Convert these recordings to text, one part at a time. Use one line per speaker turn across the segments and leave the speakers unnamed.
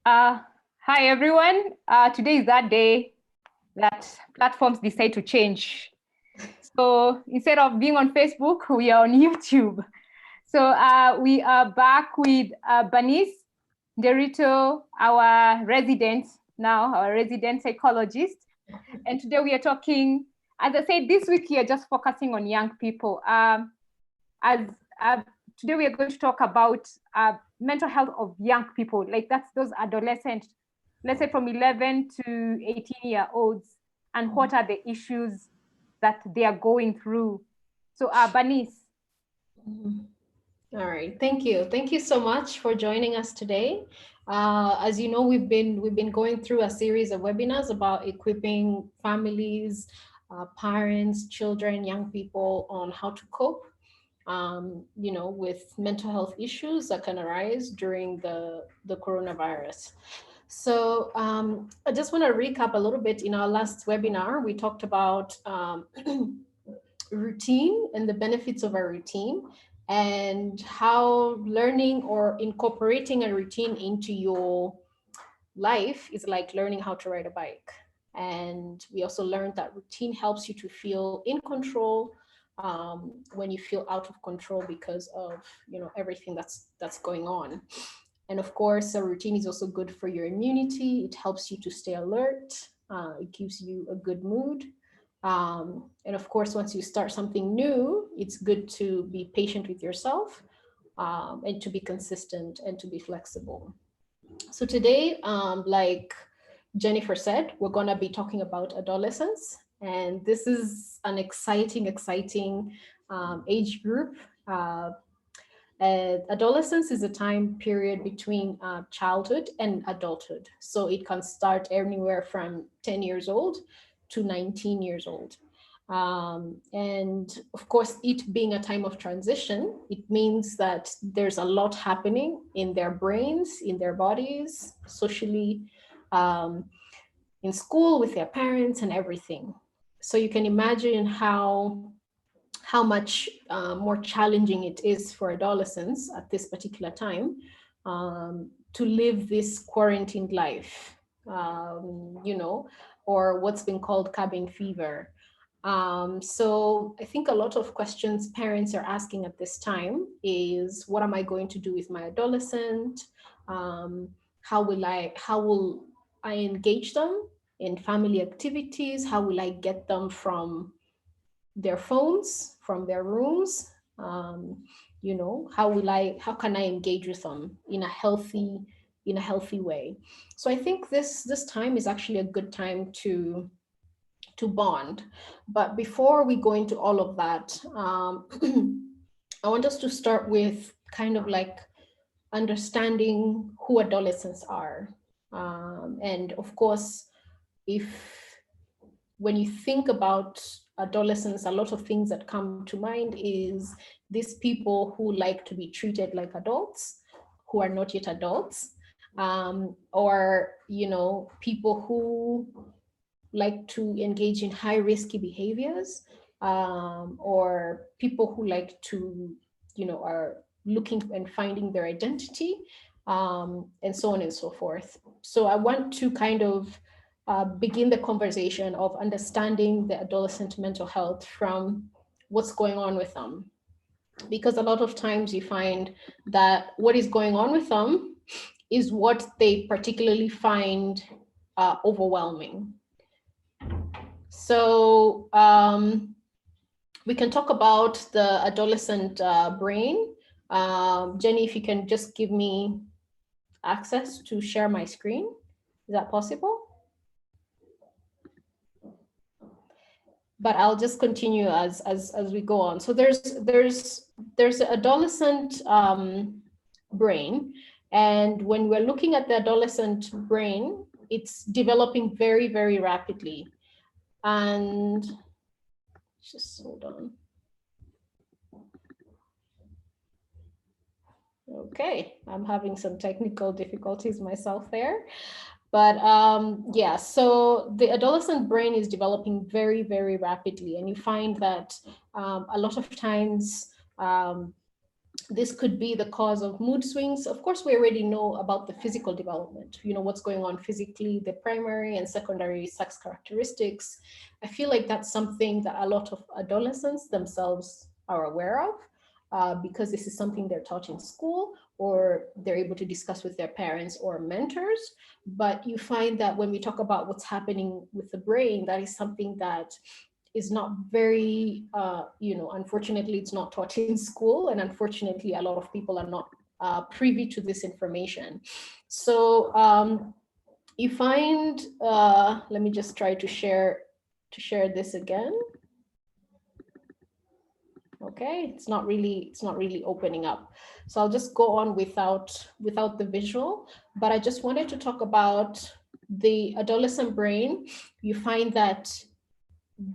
Uh, Hi, everyone. Today is that day that platforms decide to change. So instead of being on Facebook, we are on YouTube. So we are back with Bernice Derito, our resident now, our resident psychologist. And today we are talking, as I said, this week we are just focusing on young people. As uh, Today we are going to talk about mental health of young people, like that's those adolescents, let's say from 11 to 18-year-olds, and what are the issues that they are going through. So Bernice.
All right, thank you. Thank you so much for joining us today. As you know, we've been going through a series of webinars about equipping families, parents, children, young people on how to cope, with mental health issues that can arise during the coronavirus. So I just want to recap a little bit. In our last webinar, we talked about routine and the benefits of a routine, and how learning or incorporating a routine into your life is like learning how to ride a bike. And we also learned that routine helps you to feel in control when you feel out of control because of everything that's going on. And of course, a routine is also good for your immunity. It helps you to stay alert. It gives you a good mood. And of course, once you start something new, it's good to be patient with yourself, and to be consistent and to be flexible. So today, like Jennifer said, we're going to be talking about adolescence. And this is an exciting age group. Adolescence is a time period between childhood and adulthood. So it can start anywhere from 10 years old to 19 years old. And of course, it being a time of transition, it means that there's a lot happening in their brains, in their bodies, socially, um, in school, with their parents and everything. So you can imagine how much more challenging it is for adolescents at this particular time, to live this quarantined life, or what's been called cabin fever. So I think a lot of questions parents are asking at this time is, what am I going to do with my adolescent? How will I engage them in family activities? How will I get them from their phones, from their rooms? How can I engage with them in a healthy way? So I think this time is actually a good time to bond. But before we go into all of that, I want us to start with kind of like understanding who adolescents are. And of course, if when you think about adolescents, a lot of things that come to mind is these people who like to be treated like adults, who are not yet adults, or people who like to engage in high risky behaviors, or people who like to, are looking and finding their identity, and so on and so forth. So I want to kind of begin the conversation of understanding the adolescent mental health from what's going on with them. Because a lot of times you find that what is going on with them is what they particularly find overwhelming. So we can talk about the adolescent brain. Jenny, if you can just give me access to share my screen. Is that possible? But I'll just continue as we go on. So there's an adolescent brain, and when we're looking at the adolescent brain, it's developing very, very rapidly. And just hold on. Okay, I'm having some technical difficulties myself there. But yeah, so the adolescent brain is developing very, very rapidly. And you find that a lot of times This could be the cause of mood swings. Of course, we already know about the physical development, what's going on physically, the primary and secondary sex characteristics. I feel like that's something that a lot of adolescents themselves are aware of, because this is something they're taught in school or they're able to discuss with their parents or mentors. But you find that when we talk about what's happening with the brain, that is something that is not very, unfortunately, it's not taught in school. And unfortunately, a lot of people are not privy to this information. So you find, let me just try to share this again. Okay, it's not really opening up. So I'll just go on without the visual, but I just wanted to talk about the adolescent brain. You find that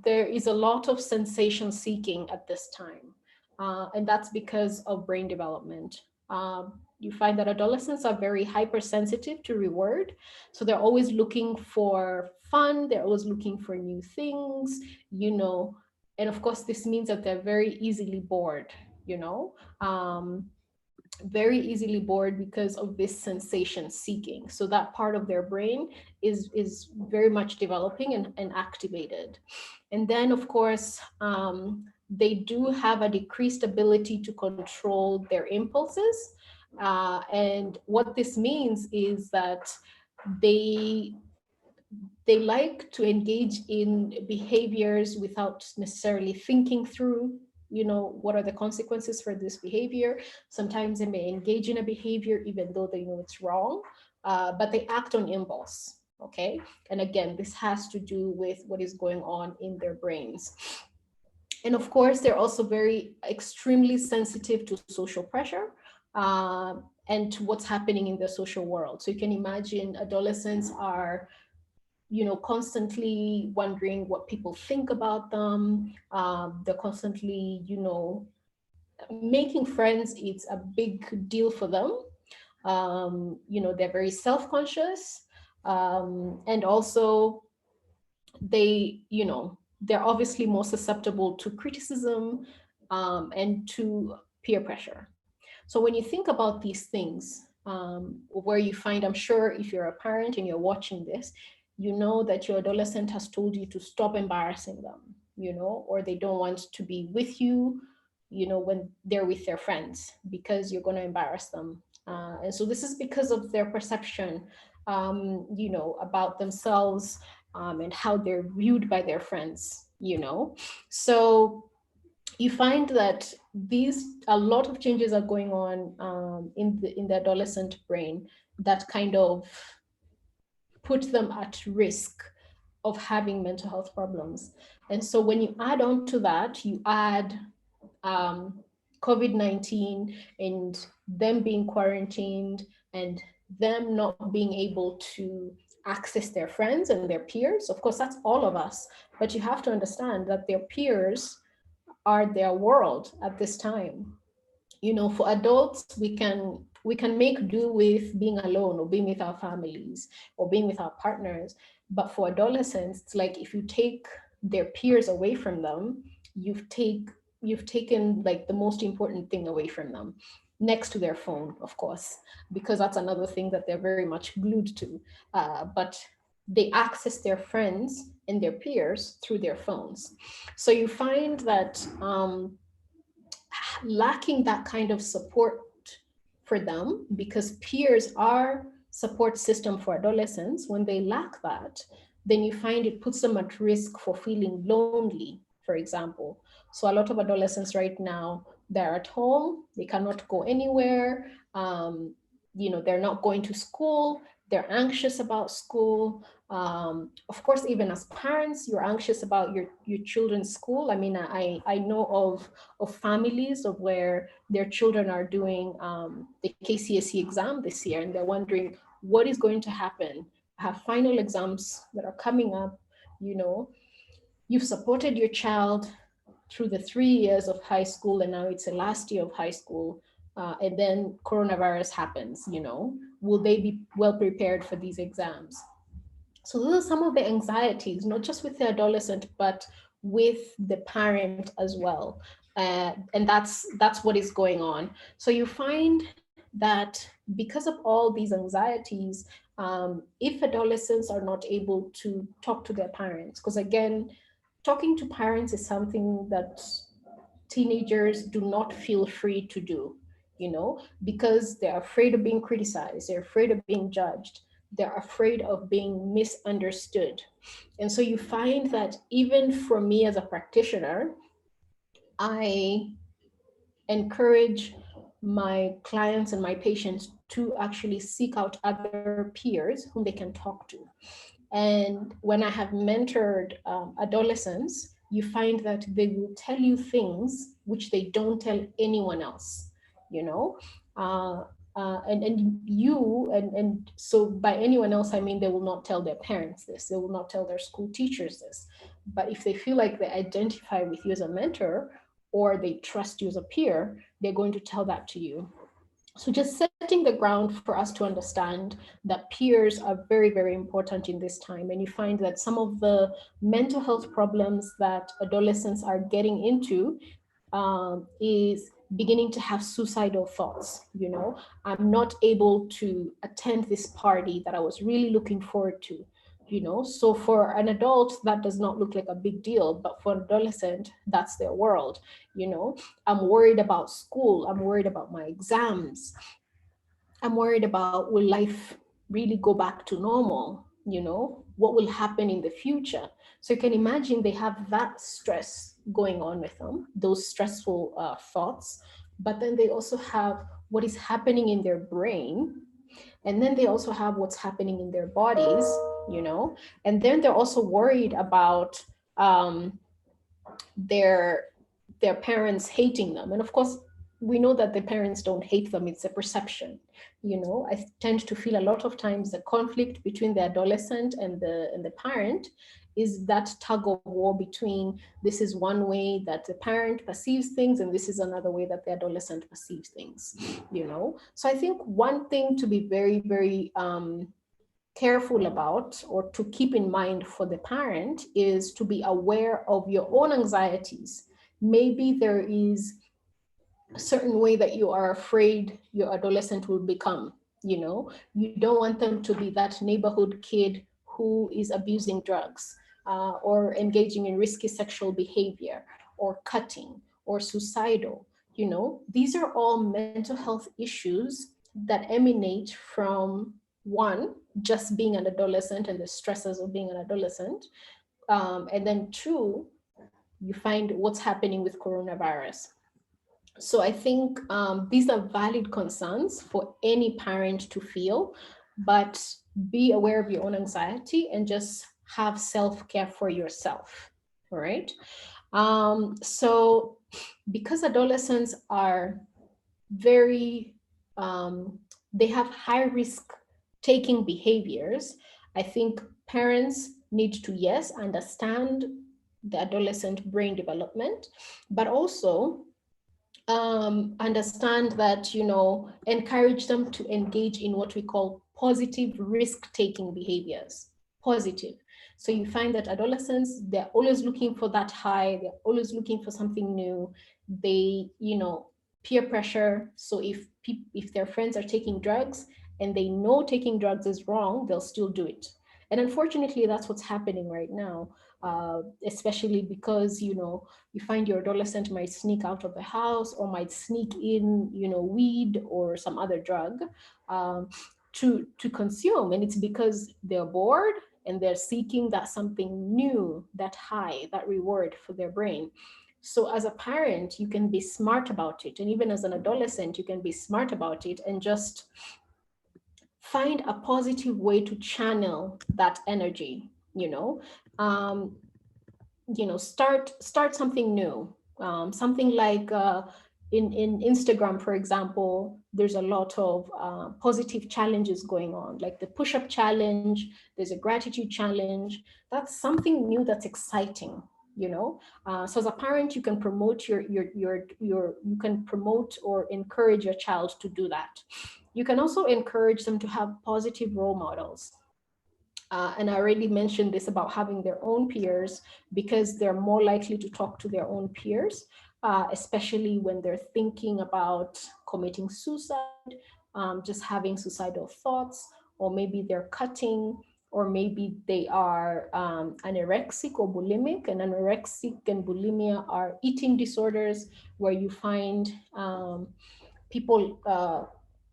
there is a lot of sensation seeking at this time. And that's because of brain development. You find that adolescents are very hypersensitive to reward. So they're always looking for fun. They're always looking for new things, and of course, this means that they're very easily bored, very easily bored because of this sensation seeking. So that part of their brain is very much developing and activated. And then, of course, they do have a decreased ability to control their impulses. And what this means is that they like to engage in behaviors without necessarily thinking through, what are the consequences for this behavior. Sometimes they may engage in a behavior even though they know it's wrong, but they act on impulse. Okay. And again, this has to do with what is going on in their brains. And of course, they're also very extremely sensitive to social pressure, and to what's happening in the social world. So you can imagine adolescents are constantly wondering what people think about them. They're constantly, making friends. It's a big deal for them. They're very self-conscious. And also they're obviously more susceptible to criticism, and to peer pressure. So when you think about these things, where you find, I'm sure if you're a parent and you're watching this, you know that your adolescent has told you to stop embarrassing them, or they don't want to be with you, when they're with their friends because you're going to embarrass them. And so this is because of their perception, about themselves, and how they're viewed by their friends, So you find that a lot of changes are going on, in the adolescent brain that kind of put them at risk of having mental health problems. And so when you add on to that, you add COVID-19 and them being quarantined and them not being able to access their friends and their peers. Of course, that's all of us, but you have to understand that their peers are their world at this time. For adults, we can make do with being alone or being with our families or being with our partners. But for adolescents, it's like if you take their peers away from them, you've taken like the most important thing away from them, next to their phone, of course, because that's another thing that they're very much glued to. But they access their friends and their peers through their phones. So you find that lacking that kind of support for them, because peers are support system for adolescents, when they lack that, then you find it puts them at risk for feeling lonely, for example. So a lot of adolescents right now, they're at home, they cannot go anywhere, they're not going to school, they're anxious about school. Of course, even as parents, you're anxious about your children's school. I mean, I know of families of where their children are doing the KCSE exam this year, and they're wondering what is going to happen. I have final exams that are coming up. You've supported your child through the 3 years of high school, and now it's the last year of high school. And then coronavirus happens, will they be well prepared for these exams? So those are some of the anxieties, not just with the adolescent, but with the parent as well. And that's what is going on. So you find that because of all these anxieties, if adolescents are not able to talk to their parents, because again, talking to parents is something that teenagers do not feel free to do, because they're afraid of being criticized, they're afraid of being judged, they're afraid of being misunderstood. And so you find that even for me as a practitioner, I encourage my clients and my patients to actually seek out other peers whom they can talk to. And when I have mentored adolescents, you find that they will tell you things which they don't tell anyone else, you know? Uh, and you, and so by anyone else, I mean, they will not tell their parents this, they will not tell their school teachers this. But if they feel like they identify with you as a mentor or they trust you as a peer, they're going to tell that to you. So just setting the ground for us to understand that peers are very, very important in this time. And you find that some of the mental health problems that adolescents are getting into is beginning to have suicidal thoughts. I'm not able to attend this party that I was really looking forward to. So for an adult, that does not look like a big deal, but for an adolescent, that's their world. I'm worried about school, I'm worried about my exams, I'm worried about, will life really go back to normal? What will happen in the future? So you can imagine they have that stress going on with them, those stressful thoughts. But then they also have what is happening in their brain. And then they also have what's happening in their bodies, and then they're also worried about um, their their parents hating them. And of course, we know that the parents don't hate them, it's a perception. I tend to feel a lot of times the conflict between the adolescent and the parent is that tug of war between, this is one way that the parent perceives things and this is another way that the adolescent perceives things. So I think one thing to be very, very careful about, or to keep in mind for the parent, is to be aware of your own anxieties. Maybe there is a certain way that you are afraid your adolescent will become. You don't want them to be that neighborhood kid who is abusing drugs, or engaging in risky sexual behavior, or cutting, or suicidal. These are all mental health issues that emanate from, one, just being an adolescent and the stresses of being an adolescent, and then two, you find what's happening with coronavirus. So I think these are valid concerns for any parent to feel, but be aware of your own anxiety and just have self-care for yourself. All right. So because adolescents are very, they have high risk taking behaviors, I think parents need to, yes, understand the adolescent brain development, but also understand that, encourage them to engage in what we call positive risk-taking behaviors. Positive. So you find that adolescents, they're always looking for that high, they're always looking for something new. They, peer pressure. So if their friends are taking drugs and they know taking drugs is wrong, they'll still do it. And unfortunately, that's what's happening right now, especially because, you find your adolescent might sneak out of the house or might sneak in, weed or some other drug to consume. And it's because they're bored and they're seeking that something new, that high, that reward for their brain. So as a parent, you can be smart about it. And even as an adolescent, you can be smart about it and just find a positive way to channel that energy, start something new. Something like in Instagram, for example, there's a lot of positive challenges going on, like the push-up challenge, there's a gratitude challenge. That's something new that's exciting. So as a parent, you can promote you can promote or encourage your child to do that. You can also encourage them to have positive role models. And I already mentioned this about having their own peers, because they're more likely to talk to their own peers. especially when they're thinking about committing suicide, just having suicidal thoughts, or maybe they're cutting, or maybe they are anorexic or bulimic. And anorexic and bulimia are eating disorders where you find people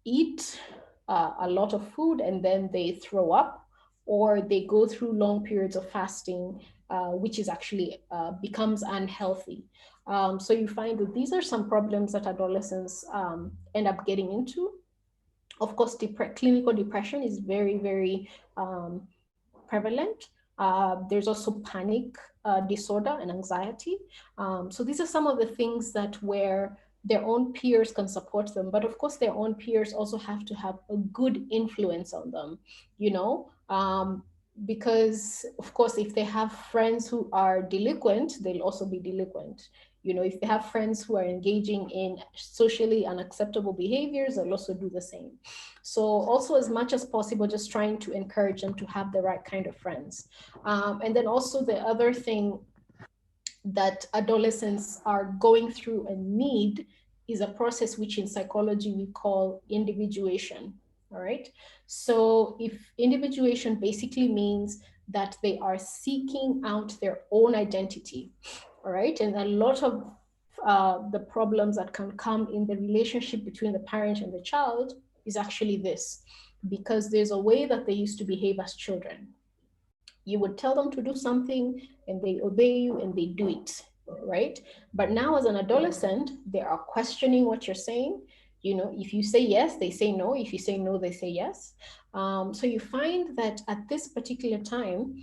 eat a lot of food and then they throw up, or they go through long periods of fasting, which is actually becomes unhealthy. So you find that these are some problems that adolescents end up getting into. Of course, clinical depression is very, very prevalent. There's also panic disorder and anxiety. So these are some of the things that where their own peers can support them, but of course their own peers also have to have a good influence on them, you know, because of course if they have friends who are delinquent, they'll also be delinquent. You know, if they have friends who are engaging in socially unacceptable behaviors, they'll also do the same. So also, as much as possible, just trying to encourage them to have the right kind of friends. And then also the other thing that adolescents are going through and need is a process which in psychology we call individuation. All right. So if individuation basically means that they are seeking out their own identity. All right. And a lot of the problems that can come in the relationship between the parent and the child is actually this, because there's a way that they used to behave as children. You would tell them to do something and they obey you and they do it, right? But now as an adolescent, they are questioning what you're saying. You know, if you say yes, they say no. If you say no, they say yes. So you find that at this particular time,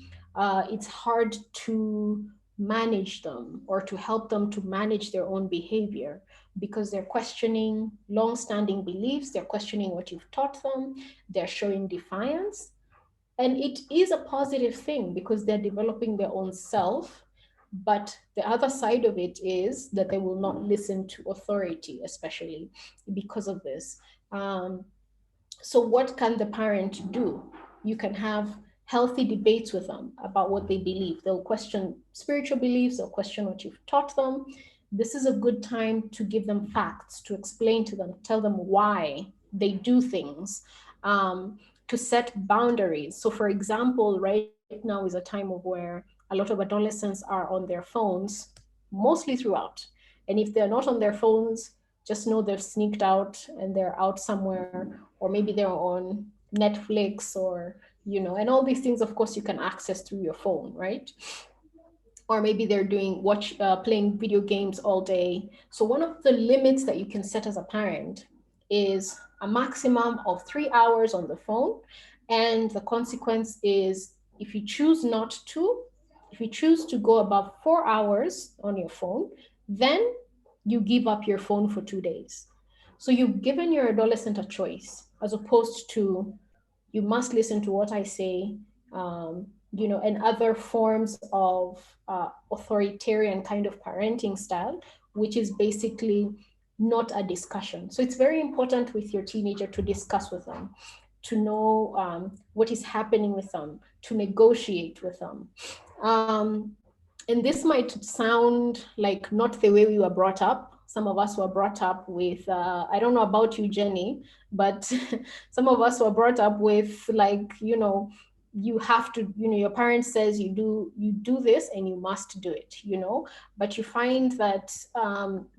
it's hard to manage them or to help them to manage their own behavior, because they're questioning long-standing beliefs, they're questioning what you've taught them, they're showing defiance. And it is a positive thing because they're developing their own self. But the other side of it is that they will not listen to authority, especially because of this. So what can the parent do? You can have healthy debates with them about what they believe. They'll question spiritual beliefs, they'll question what you've taught them. This is a good time to give them facts, to explain to them, tell them why they do things, to set boundaries. So for example, right now is a time of where a lot of adolescents are on their phones mostly throughout. And if they're not on their phones, just know they've sneaked out and they're out somewhere, or maybe they're on Netflix, or, you know, and all these things, of course, you can access through your phone, right? Or maybe they're playing video games all day. So one of the limits that you can set as a parent is a maximum of 3 hours on the phone. And the consequence is if you choose not to, if you choose to go above 4 hours on your phone, then you give up your phone for 2 days. So you've given your adolescent a choice, as opposed to you must listen to what I say, you know, and other forms of authoritarian kind of parenting style, which is basically not a discussion. So it's very important with your teenager to discuss with them, to know what is happening with them, to negotiate with them. And this might sound like not the way we were brought up. Some of us were brought up with, I don't know about you, Jenny, but some of us were brought up with, like, you know, you have to, you know, your parents says you do this and you must do it, you know. But you find that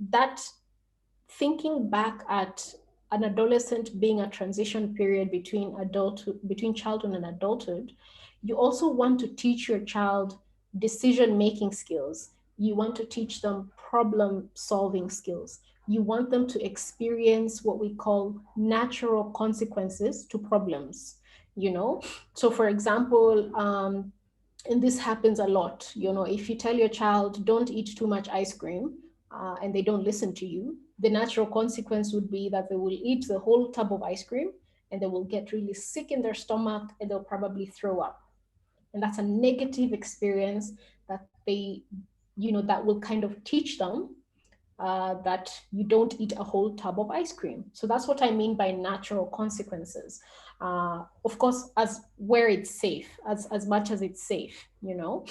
that thinking back at an adolescent being a transition period between childhood and adulthood, you also want to teach your child decision-making skills. You want to teach them problem-solving skills. You want them to experience what we call natural consequences to problems, you know? So for example, and this happens a lot, you know, if you tell your child, don't eat too much ice cream, and they don't listen to you, the natural consequence would be that they will eat the whole tub of ice cream and they will get really sick in their stomach and they'll probably throw up. And that's a negative experience that they, you know, that will kind of teach them that you don't eat a whole tub of ice cream. So that's what I mean by natural consequences. Of course, as where it's safe, as much as it's safe, you know.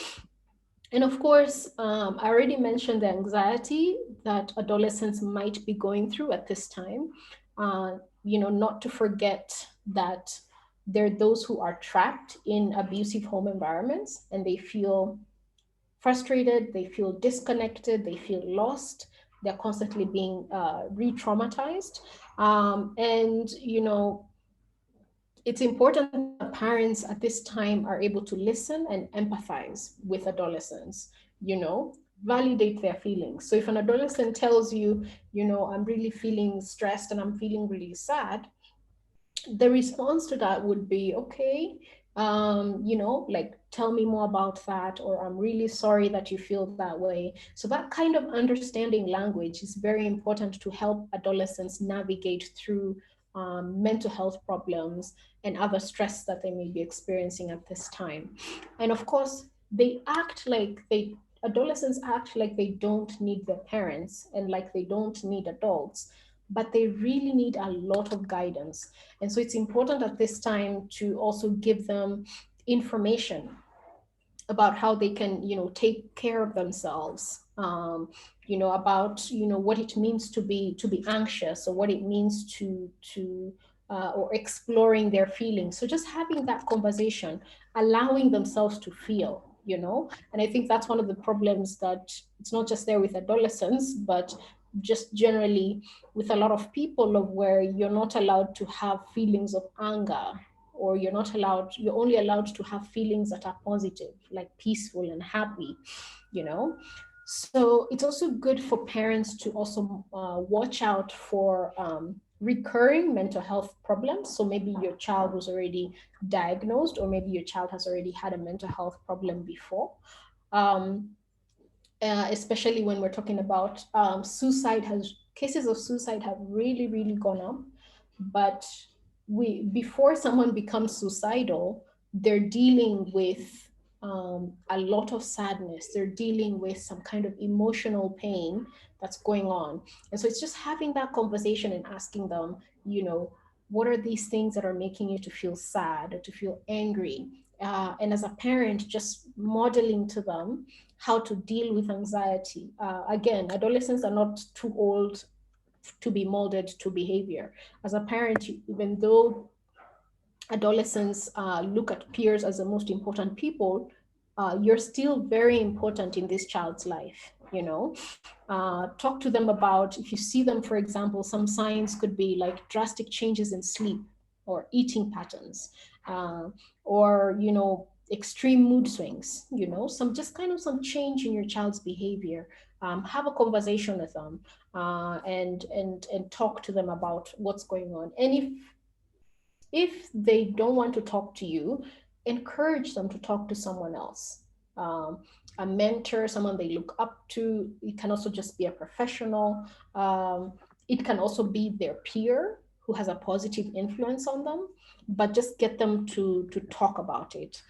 And of course, I already mentioned the anxiety, that adolescents might be going through at this time. Not to forget that there are those who are trapped in abusive home environments and they feel frustrated, they feel disconnected, they feel lost, they're constantly being re-traumatized. And it's important that parents at this time are able to listen and empathize with adolescents, validate their feelings. So if an adolescent tells you, I'm really feeling stressed and I'm feeling really sad, the response to that would be, okay, like, tell me more about that, or I'm really sorry that you feel that way. So that kind of understanding language is very important to help adolescents navigate through mental health problems and other stress that they may be experiencing at this time. And of course, adolescents act like they don't need their parents and like they don't need adults, but they really need a lot of guidance. And so it's important at this time to also give them information about how they can, take care of themselves, about, what it means to be anxious, or what it means or exploring their feelings. So just having that conversation, allowing themselves to feel, and I think that's one of the problems, that it's not just there with adolescents, but just generally with a lot of people, of where you're not allowed to have feelings of anger, or you're only allowed to have feelings that are positive, like peaceful and happy, you know so it's also good for parents to also watch out for recurring mental health problems. So maybe your child was already diagnosed, or maybe your child has already had a mental health problem before. um, Especially when we're talking about cases of suicide have really, really gone up. But before someone becomes suicidal, they're dealing with a lot of sadness. They're dealing with some kind of emotional pain that's going on. And so it's just having that conversation and asking them, what are these things that are making you to feel sad or to feel angry? And as a parent, just modeling to them how to deal with anxiety. Again, adolescents are not too old to be molded to behavior. As a parent, even though adolescents look at peers as the most important people, you're still very important in this child's life. Talk to them about, if you see them, for example, some signs could be like drastic changes in sleep or eating patterns, or extreme mood swings, some change in your child's behavior. Have a conversation with them, and talk to them about what's going on. And if they don't want to talk to you, encourage them to talk to someone else, a mentor, someone they look up to. It can also just be a professional. It can also be their peer who has a positive influence on them, but just get them to talk about it.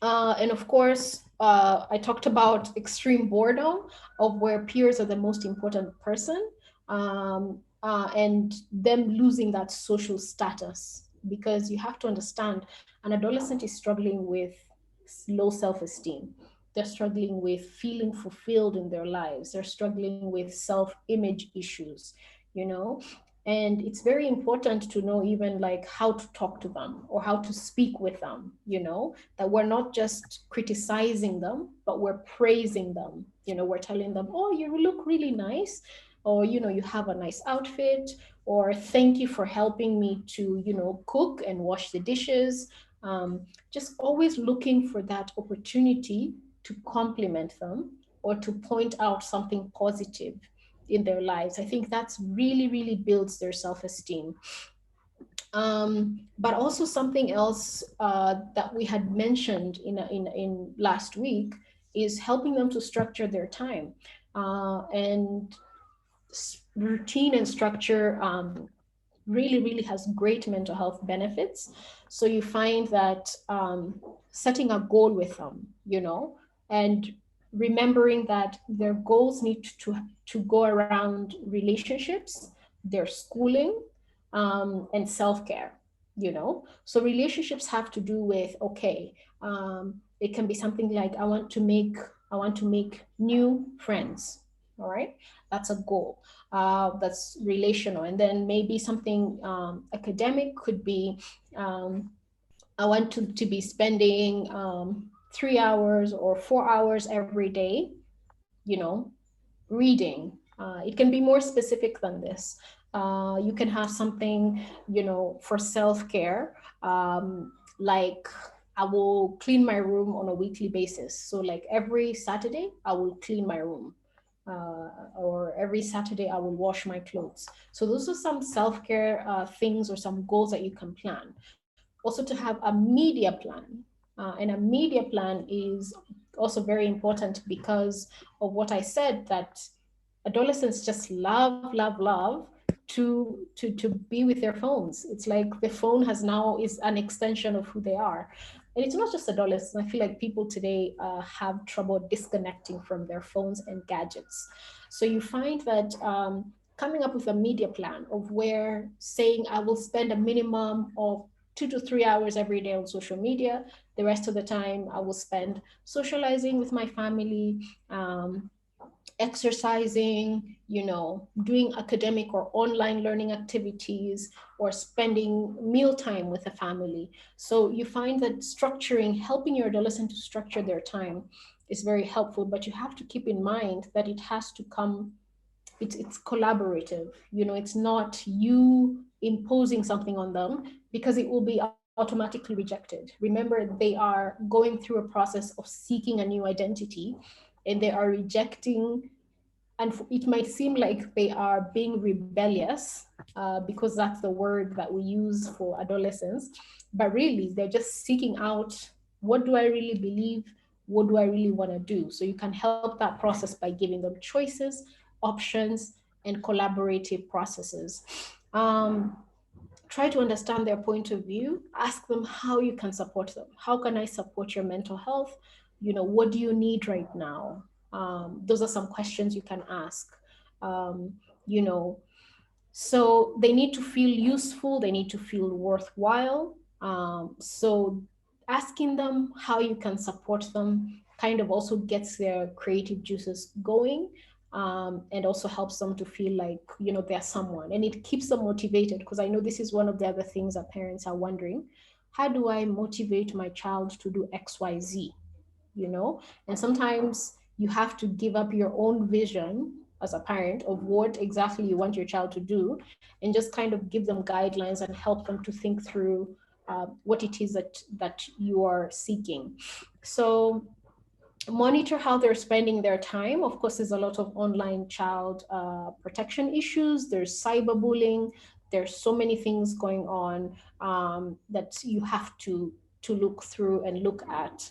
And of course, I talked about extreme boredom, of where peers are the most important person, and them losing that social status. Because you have to understand, an adolescent is struggling with low self-esteem. They're struggling with feeling fulfilled in their lives. They're struggling with self-image issues, you know? And it's very important to know even like how to talk to them or how to speak with them, that we're not just criticizing them, but we're praising them. We're telling them, oh, you look really nice, or you have a nice outfit, or thank you for helping me to cook and wash the dishes. Just always looking for that opportunity to compliment them or to point out something positive in their lives. I think that's really, really builds their self-esteem. But also something else that we had mentioned in last week is helping them to structure their time. And routine and structure really, really has great mental health benefits. So you find that setting a goal with them, and remembering that their goals need to go around relationships, their schooling, and self-care, So relationships have to do with, okay, it can be something like, I want to make new friends. All right, that's a goal. That's relational. And then maybe something academic could be, I want to be spending 3 hours or 4 hours every day, you know, reading. It can be more specific than this. You can have something, for self-care, like I will clean my room on a weekly basis. So like every Saturday, I will clean my room. Or every Saturday, I will wash my clothes. So those are some self-care things or some goals that you can plan. Also to have a media plan. And a media plan is also very important because of what I said, that adolescents just love to be with their phones. It's like the phone has now is an extension of who they are. And it's not just adolescents. I feel like people today have trouble disconnecting from their phones and gadgets. So you find that coming up with a media plan of where saying I will spend a minimum of 2 to 3 hours every day on social media. The rest of the time I will spend socializing with my family, exercising, doing academic or online learning activities, or spending mealtime with the family. So you find that structuring, helping your adolescent to structure their time is very helpful, but you have to keep in mind that it has to come, it's collaborative. It's not you imposing something on them, because it will be automatically rejected. Remember, they are going through a process of seeking a new identity, and they are rejecting, and it might seem like they are being rebellious, because that's the word that we use for adolescents, but really they're just seeking out, what do I really believe, what do I really want to do? So you can help that process by giving them choices, options, and collaborative processes. um, Try to understand their point of view, ask them how you can support them. How can I support your mental health? What do you need right now? Those are some questions you can ask. um, you know so they need to feel useful, they need to feel worthwhile. So asking them how you can support them kind of also gets their creative juices going, and also helps them to feel like they're someone, and it keeps them motivated. Because I know this is one of the other things that parents are wondering: how do I motivate my child to do XYZ? And sometimes you have to give up your own vision as a parent of what exactly you want your child to do, and just kind of give them guidelines and help them to think through what it is that you are seeking. So monitor how they're spending their time. Of course, there's a lot of online child protection issues. There's cyberbullying. There's so many things going on that you have to look through and look at.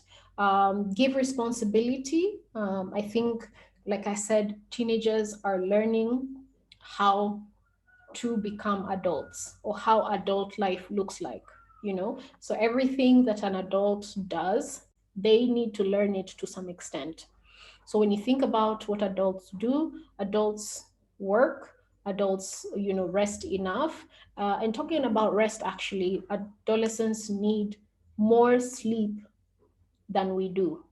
Give responsibility. I think, like I said, teenagers are learning how to become adults, or how adult life looks like. So everything that an adult does, they need to learn it to some extent. So when you think about what adults do, adults work, adults rest enough. And talking about rest, actually, adolescents need more sleep than we do.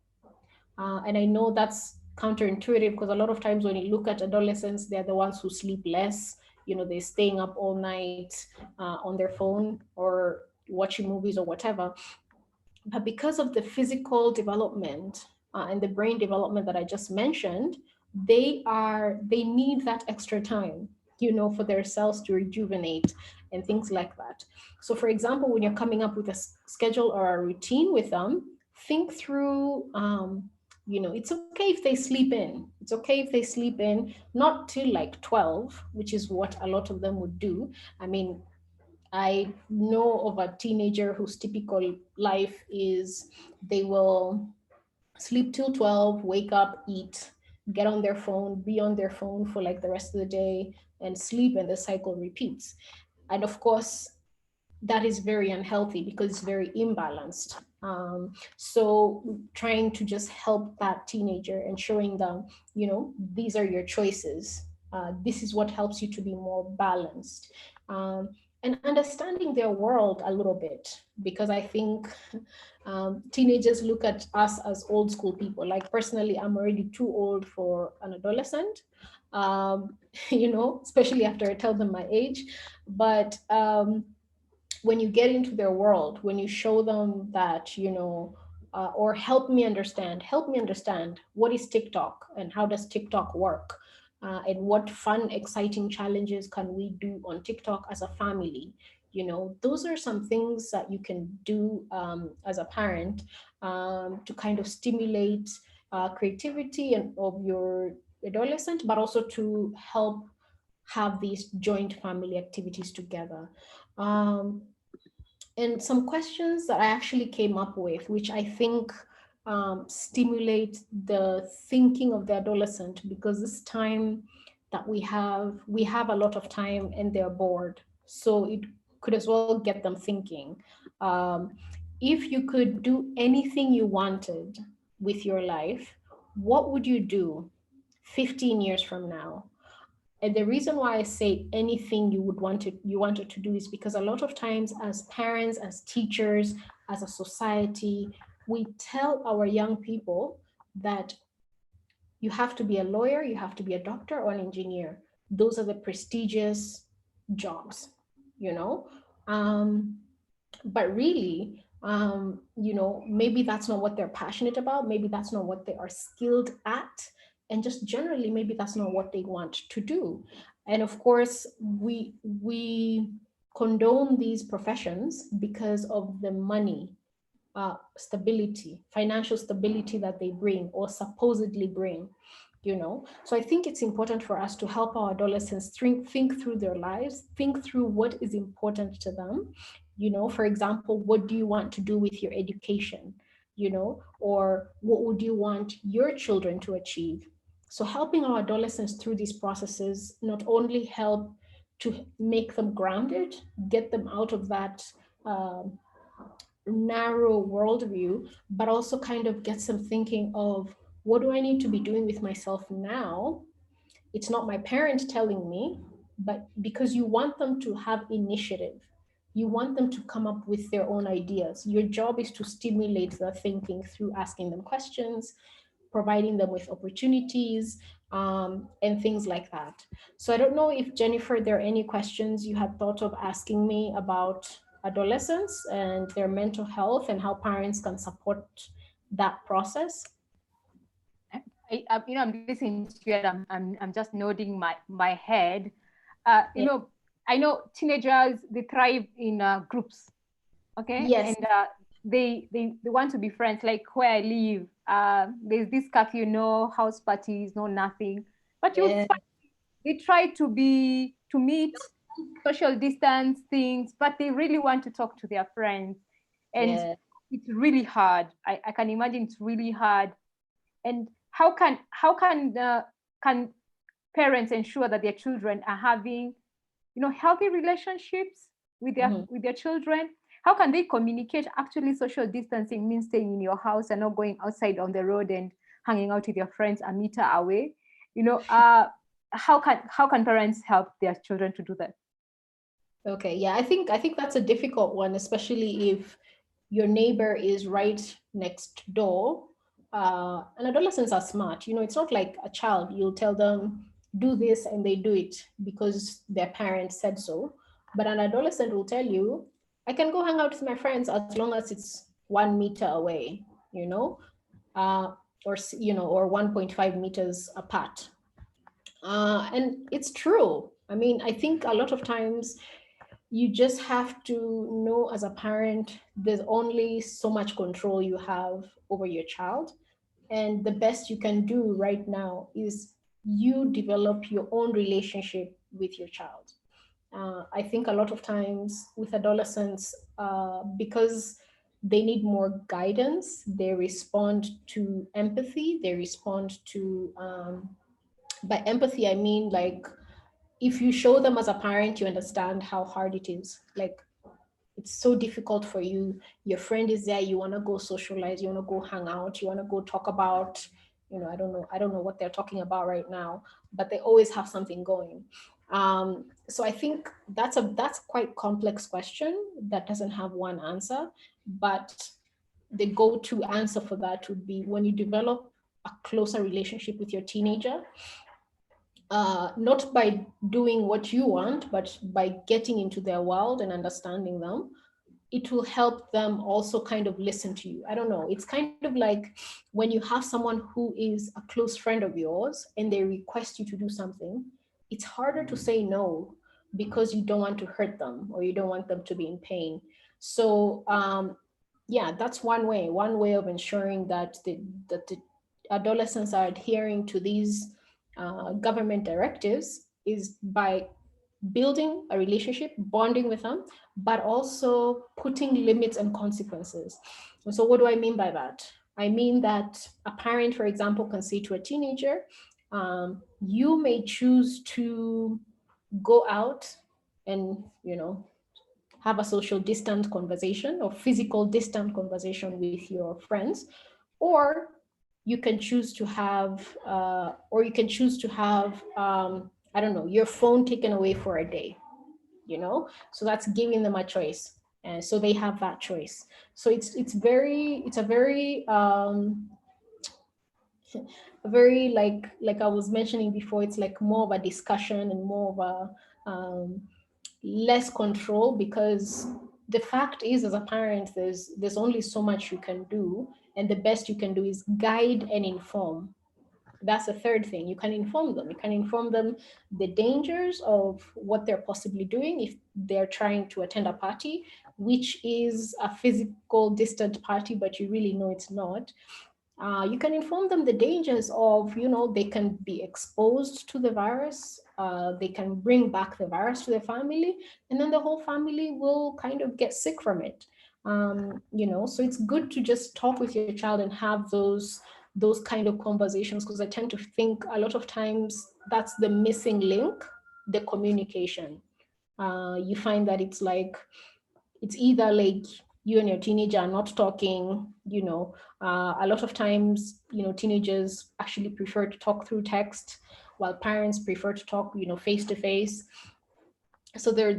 And I know that's counterintuitive, because a lot of times when you look at adolescents, they're the ones who sleep less. They're staying up all night on their phone or watching movies or whatever. But because of the physical development and the brain development that I just mentioned, they need that extra time, for their cells to rejuvenate and things like that. So, for example, when you're coming up with a schedule or a routine with them, think through. It's okay if they sleep in. It's okay if they sleep in, not till like 12, which is what a lot of them would do. I mean, I know of a teenager whose typical life is they will sleep till 12, wake up, eat, get on their phone, be on their phone for like the rest of the day, and sleep, and the cycle repeats. And of course, that is very unhealthy because it's very imbalanced. So trying to just help that teenager and showing them, these are your choices. This is what helps you to be more balanced. and understanding their world a little bit, because I think teenagers look at us as old school people. Like personally, I'm already too old for an adolescent, especially after I tell them my age. But when you get into their world, when you show them that, or help me understand what is TikTok and how does TikTok work, and what fun, exciting challenges can we do on TikTok as a family. Those are some things that you can do as a parent, to kind of stimulate creativity and of your adolescent, but also to help have these joint family activities together. Um, and some questions that I actually came up with, which I think stimulate the thinking of the adolescent, because this time that we have a lot of time and they're bored. So it could as well get them thinking. Um, if you could do anything you wanted with your life, what would you do 15 years from now? And the reason why I say anything you wanted to do is because a lot of times as parents, as teachers, as a society, we tell our young people that you have to be a lawyer, you have to be a doctor or an engineer. Those are the prestigious jobs, you know. Um, but really, maybe that's not what they're passionate about, maybe that's not what they are skilled at, and just generally maybe that's not what they want to do. And of course we condone these professions because of the money, stability, financial stability that they bring or supposedly bring. So I think it's important for us to help our adolescents think through their lives, think through what is important to them. For example, what do you want to do with your education? Or what would you want your children to achieve? So helping our adolescents through these processes not only help to make them grounded, get them out of that um, narrow worldview, but also kind of gets them thinking of, what do I need to be doing with myself now? It's not my parent telling me, but because you want them to have initiative. You want them to come up with their own ideas. Your job is to stimulate their thinking through asking them questions, providing them with opportunities, and things like that. So I don't know if, Jennifer, there are any questions you had thought of asking me about adolescents and their mental health and how parents can support that process.
I'm listening to you, and I'm just nodding my head.
Yeah.
I know teenagers, they thrive in groups, okay,
Yes.
and they want to be friends. Like where I live, there's this curfew, no house parties, no nothing. But you
Yeah.
find they try to meet, social distance things, but they really want to talk to their friends, and
Yeah.
it's really hard. I can imagine it's really hard. And how can parents ensure that their children are having healthy relationships with their
Mhm.
with their children? How can they communicate? Actually, social distancing means staying in your house and not going outside on the road and hanging out with your friends a meter away. How can parents help their children to do that?
Okay. Yeah. I think that's a difficult one, especially if your neighbor is right next door. And adolescents are smart. It's not like a child. You'll tell them, do this, and they do it because their parents said so. But an adolescent will tell you, I can go hang out with my friends as long as it's 1 meter away, you know, uh, or 1.5 meters apart. And it's true. I mean, I think a lot of times you just have to know as a parent, there's only so much control you have over your child. And the best you can do right now is you develop your own relationship with your child. I think a lot of times with adolescents, because they need more guidance, they respond to empathy, they respond to, by empathy, I mean like, if you show them as a parent, you understand how hard it is. Like, it's so difficult for you. Your friend is there, you want to go socialize, you want to go hang out, you want to go talk about, I don't know what they're talking about right now, but they always have something going. So I think that's quite complex question that doesn't have one answer, but the go-to answer for that would be when you develop a closer relationship with your teenager, not by doing what you want, but by getting into their world and understanding them, it will help them also kind of listen to you. I don't know. It's kind of like when you have someone who is a close friend of yours and they request you to do something, it's harder to say no because you don't want to hurt them or you don't want them to be in pain. So yeah, that's one way of ensuring that the adolescents are adhering to these government directives is by building a relationship, bonding with them, but also putting limits and consequences. And so what do I mean by that? I mean that a parent, for example, can say to a teenager, you may choose to go out and, have a social distant conversation or physical distant conversation with your friends, or you can choose to have, I don't know, your phone taken away for a day, so that's giving them a choice, and so they have that choice. So it's a very, like I was mentioning before, it's like more of a discussion and more of a less control, because the fact is, as a parent, there's only so much you can do, and the best you can do is guide and inform. That's the third thing. You can inform them the dangers of what they're possibly doing if they're trying to attend a party, which is a physical distant party, but you really know it's not. You can inform them the dangers of, they can be exposed to the virus, they can bring back the virus to their family, and then the whole family will kind of get sick from it. So it's good to just talk with your child and have those kind of conversations, because I tend to think a lot of times that's the missing link, the communication. You find that it's either like you and your teenager are not talking, a lot of times, teenagers actually prefer to talk through text, while parents prefer to talk, face to face. So there are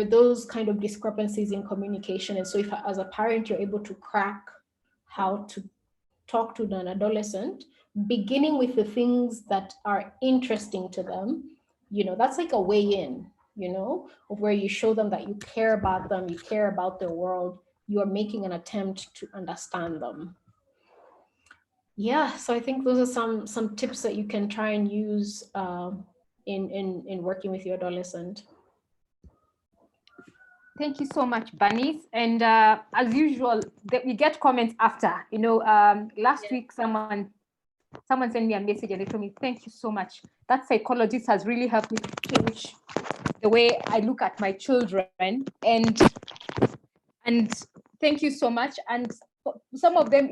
those kind of discrepancies in communication. And so if as a parent you're able to crack how to talk to an adolescent, beginning with the things that are interesting to them, that's like a way in, of where you show them that you care about them, you care about their world, you are making an attempt to understand them. Yeah, so I think those are some tips that you can try and use in working with your adolescent.
Thank you so much, Bunnies. And as usual, we get comments after. Last week someone sent me a message and they told me, "Thank you so much. That psychologist has really helped me change the way I look at my children." And thank you so much. And some of them,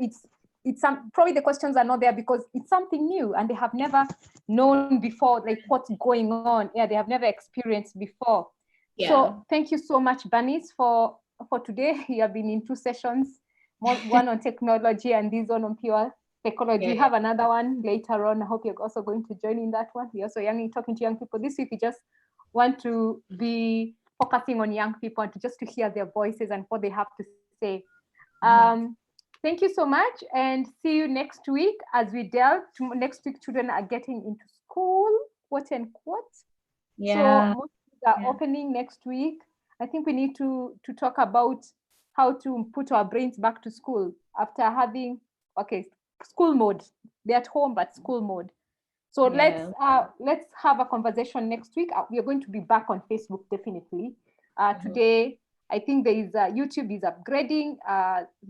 probably the questions are not there because it's something new and they have never known before, like what's going on. Yeah, they have never experienced before. Yeah. So thank you so much, Bunnies, for today. You have been in 2 sessions, one on technology and this one on pure psychology. We have another one later on. I hope you're also going to join in that one. We're also talking to young people. This week we just want to be focusing on young people and to hear their voices and what they have to say. Thank you so much, and see you next week as we delve. Next week, children are getting into school, quote unquote. Yeah. So most are opening next week. I think we need to talk about how to put our brains back to school after having school mode. They're at home, but school mode. So let's have a conversation next week. We are going to be back on Facebook definitely. Today, I think there is YouTube is upgrading.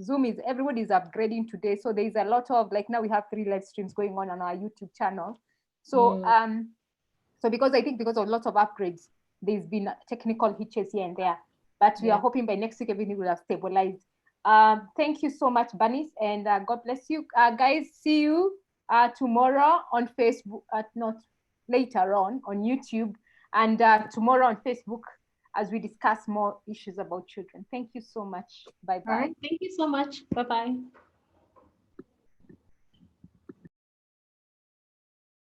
Zoom everybody is upgrading today. So there is a lot of now we have 3 live streams going on our YouTube channel. So so because of lots of upgrades, there's been technical hitches here and there. But we are hoping by next week everything will have stabilized. Thank you so much, Bunnies, and God bless you, guys. See you tomorrow on Facebook, not later on YouTube, and tomorrow on Facebook as we discuss more issues about children. Thank you so much. Bye-bye.
All right. Thank you so much. Bye-bye.